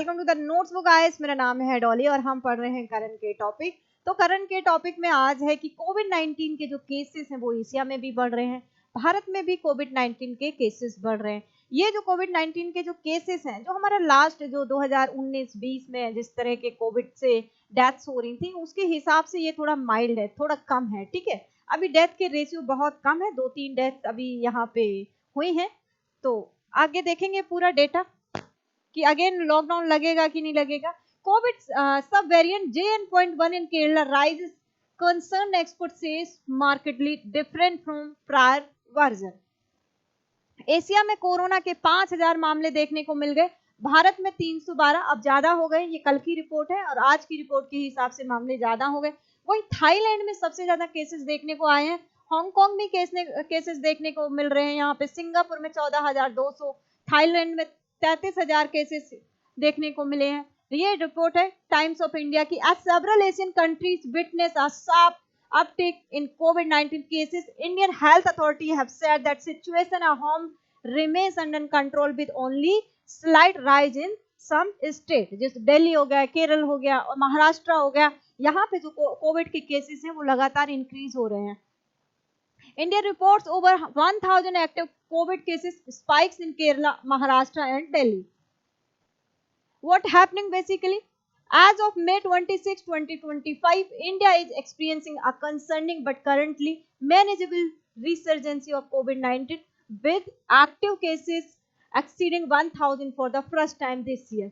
Welcome to the notes book guys. मेरा नाम है डॉली और हम पढ़ रहे हैं करंट के टॉपिक। तो करंट के टॉपिक में आज है कि कोविड-19 के जो केसेस हैं वो एशिया में भी बढ़ रहे हैं, भारत में भी कोविड-19 के केसेस बढ़ रहे हैं। ये जो कोविड-19 के जो केसेस हैं, जो हमारा लास्ट जो 2019-20 में जिस तरह के कोविड से डेथ्स हो रही थी उसके हिसाब से ये थोड़ा माइल्ड है, थोड़ा कम है। ठीक है, अभी डेथ के रेशियो बहुत कम है, 2-3 डेथ अभी यहाँ पे हुई हैं। तो आगे देखेंगे पूरा डेटा कि अगेन लॉकडाउन लगेगा कि नहीं लगेगा। कोविड सब variant JN.1 in Kerala rises concern expert says markedly different from prior version. Asia में कोरोना के 5000 मामले देखने को मिल गए, भारत में 312, अब ज्यादा हो गए। ये कल की रिपोर्ट है और आज की रिपोर्ट के हिसाब से मामले ज्यादा हो गए। वही थाईलैंड में सबसे ज्यादा केसेस देखने को आए हैं, हांगकांग में केसेस देखने को मिल रहे हैं, यहाँ पे सिंगापुर में 14,200, थाईलैंड में 33,000 केसेस देखने को मिले हैं। ये रिपोर्ट है टाइम्स ऑफ इंडिया की। As several Asian countries witness a sharp uptick in COVID-19 cases, Indian health authority have said that situation at home remains under control with only slight rise in some state, जैसे दिल्ली हो गया, केरल हो गया और महाराष्ट्र हो गया, यहाँ पे जो कोविड के केसेस हैं वो लगातार इंक्रीज हो रहे हैं। India reports over 1,000 active COVID cases, spikes in Kerala, Maharashtra and Delhi. What happening basically? As of May 26, 2025, India is experiencing a concerning but currently manageable resurgence of COVID-19 with active cases exceeding 1,000 for the first time this year.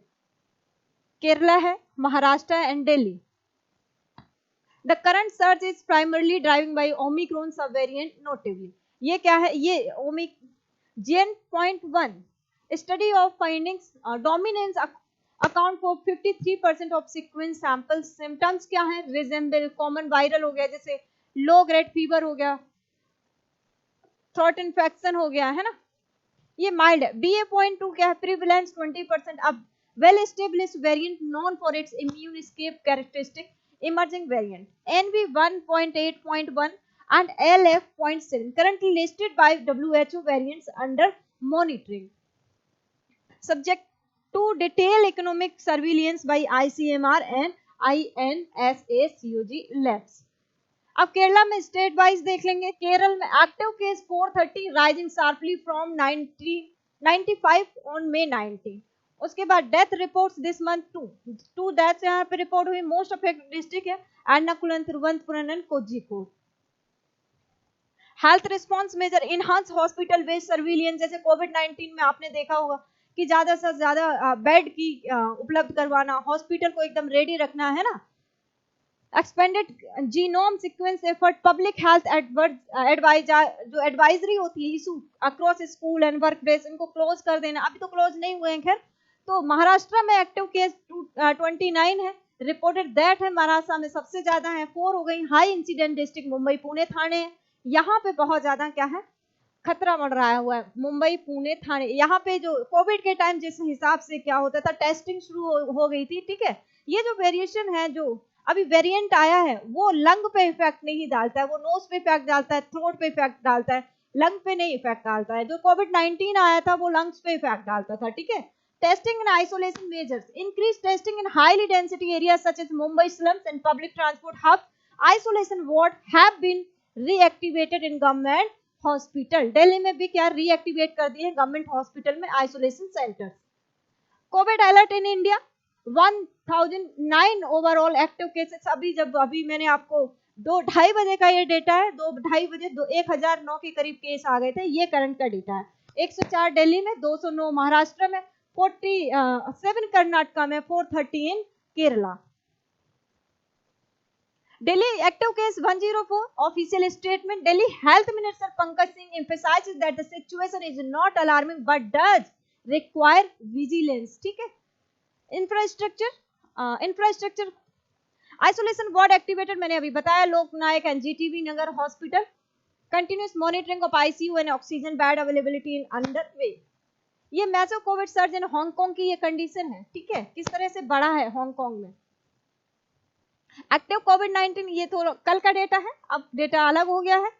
Kerala है, Maharashtra and Delhi. The current surge is primarily driven by Omicron subvariant notably. ये क्या है? ये JN.1 study of findings dominance account for 53% of sequence samples. Symptoms क्या है? Resemble common viral हो गया, जैसे low grade fever हो गया, throat infection हो गया, है ना? ये mild है। BA.2 क्या है? Prevalence 20%, अब well established variant known for its immune escape characteristic, emerging variant NV1.8.1 and LF.7 currently listed by WHO variants under monitoring, subject to detailed economic surveillance by ICMR and INSACOG labs. अब केरला में state wise देख लेंगे। केरल में active case 430 rising sharply from 95 on May 19। उसके बाद death reports this month two deaths यहाँ पे report हुई। मोस्ट अफेक्टेड डिस्ट्रिक्ट है Ernakulam, Thiruvananthapuram and Kozhikode. Health response measure enhance hospital based surveillance, जैसे कोविड-19 में आपने देखा होगा कि ज्यादा से ज्यादा बेड की उपलब्ध करवाना, हॉस्पिटल को एकदम रेडी रखना, है ना। Expanded genome sequence effort, public health जो एडवाइजरी होती है issue across school and work place, इनको क्लोज कर देना। अभी तो क्लोज नहीं हुए हैं खैर। तो महाराष्ट्र में एक्टिव केस 29 है, रिपोर्टेड डेथ है महाराष्ट्र में सबसे ज्यादा है, 4 हो गई। High incident district Mumbai Pune Thane है, यहाँ पे बहुत ज्यादा क्या है खतरा बढ़ रहा हुआ है, मुंबई पुणे थाने। यहाँ पे जो कोविड के टाइम जिस हिसाब से क्या होता था, टेस्टिंग शुरू हो गई थी, ठीक है। ये जो वेरिएशन है, जो अभी वेरिएंट आया है, वो लंग पे इफेक्ट नहीं डालता है, वो नोज पे इफेक्ट डालता है, थ्रोट पे इफेक्ट डालता है, लंग पे नहीं इफेक्ट डालता है। जो कोविड-19 आया था वो लंग्स पे इफेक्ट डालता था, ठीक है। Testing and isolation measures, increase testing in highly density areas such as Mumbai slums and public transport hub, isolation ward have been reactivated in government hospital. Delhi में भी क्या रीएक्टिवेट कर दिए गवर्नमेंट हॉस्पिटल में isolation centres. Covid alert in India 1009 overall active cases. अभी मैंने आपको 2-2:30 बजे का ये डेटा है, 2-2:30 बजे 1009 के करीब केस आ गए थे, ये करंट का डेटा है। 104 दिल्ली में, 209 महाराष्ट्र में, 47 कर्नाटका में, 430 इन Kerala. Delhi active case 104, official statement. Delhi Health Minister Pankaj Singh emphasizes that the situation is not alarming but does require vigilance. ठीक है। इंफ्रास्ट्रक्चर आइसोलेशन वार्ड एक्टिवेटेड, मैंने अभी बताया, Loknayak and GTV Nagar hospital. Continuous monitoring of ICU and oxygen bed availability in under way. ये massive covid surge in Hong Kong की ये condition है, ठीक है, किस तरह से बढ़ा है हांगकांग में एक्टिव कोविड-19। ये तो कल का डेटा है, अब डेटा अलग हो गया है।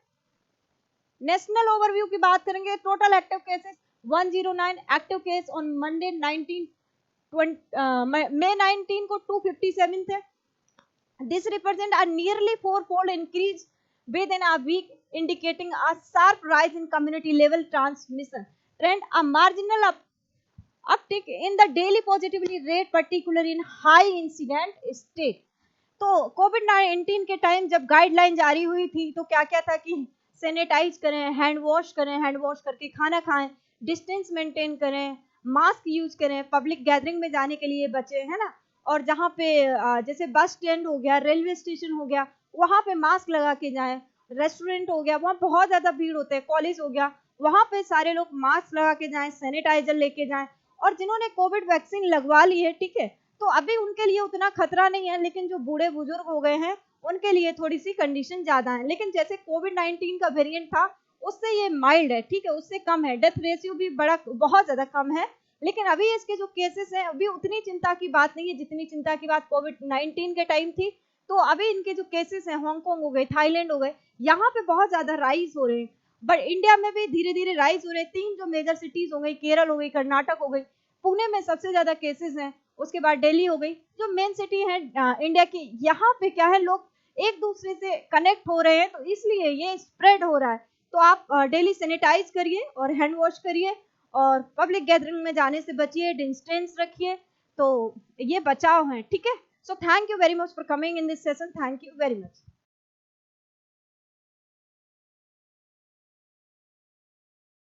नेशनल ओवरव्यू की बात करेंगे, total active cases 109, active case on Monday 19 मई 19 को 257 थे. This represents a nearly four-fold increase within a week, indicating a sharp rise in community level transmission trend. A marginal uptick in the daily positivity rate, particularly in high incident state. तो Covid 19 के time जब guideline जारी हुई थी तो क्या क्या था कि सैनिटाइज करें, हैंड वॉश करें, हैंड वॉश करके खाना खाएं, डिस्टेंस मेंटेन करें, मास्क यूज करें, पब्लिक गैदरिंग में जाने के लिए बचे, है ना. और जहाँ पे जैसे बस स्टैंड हो गया, रेलवे स्टेशन हो गया, वहाँ पे मास्क लगा के जाएं. रेस्टोरेंट हो गया, वहाँ बहुत ज़्यादा भीड़ होते हैं. कॉलेज हो गया, वहाँ पे सारे लोग मास्क लगा के जाएं, सैनिटाइजर लेके जाएं. और जिन्होंने कोविड वैक्सीन लगवा ली है, ठीक है, तो अभी उनके लिए उतना खतरा नहीं है, लेकिन जो बूढ़े बुजुर्ग हो गए हैं उनके लिए थोड़ी सी कंडीशन ज्यादा है. लेकिन जैसे कोविड 19 का वेरिएंट था उससे ये माइल्ड है, ठीक है, उससे कम है, डेथ रेशियो भी बहुत ज्यादा कम है. लेकिन अभी इसके जो केसेस हैं अभी उतनी चिंता की बात नहीं है जितनी चिंता की बात कोविड 19 के टाइम थी. तो अभी इनके जो केसेस हैं, हांगकांग हो गए, थाईलैंड हो गए, यहाँ पे बहुत ज्यादा राइज हो रहे हैं. बट इंडिया में भी धीरे धीरे राइज हो रहे हैं. 3 जो मेजर सिटीज हो गई, केरल हो गई, कर्नाटक हो गई, पुणे में सबसे ज्यादा केसेस हैं, उसके बाद दिल्ली हो गई, जो मेन सिटी है इंडिया की. यहाँ पे क्या है, लोग एक दूसरे से कनेक्ट हो रहे हैं, तो इसलिए ये स्प्रेड हो रहा है. तो आप डेली सैनिटाइज करिए और हैंड वॉश करिए और पब्लिक गैदरिंग में जाने से बचिए, डिस्टेंस रखिए. तो ये बचाव है, ठीक है. So thank you very much for coming in this session. Thank you very much.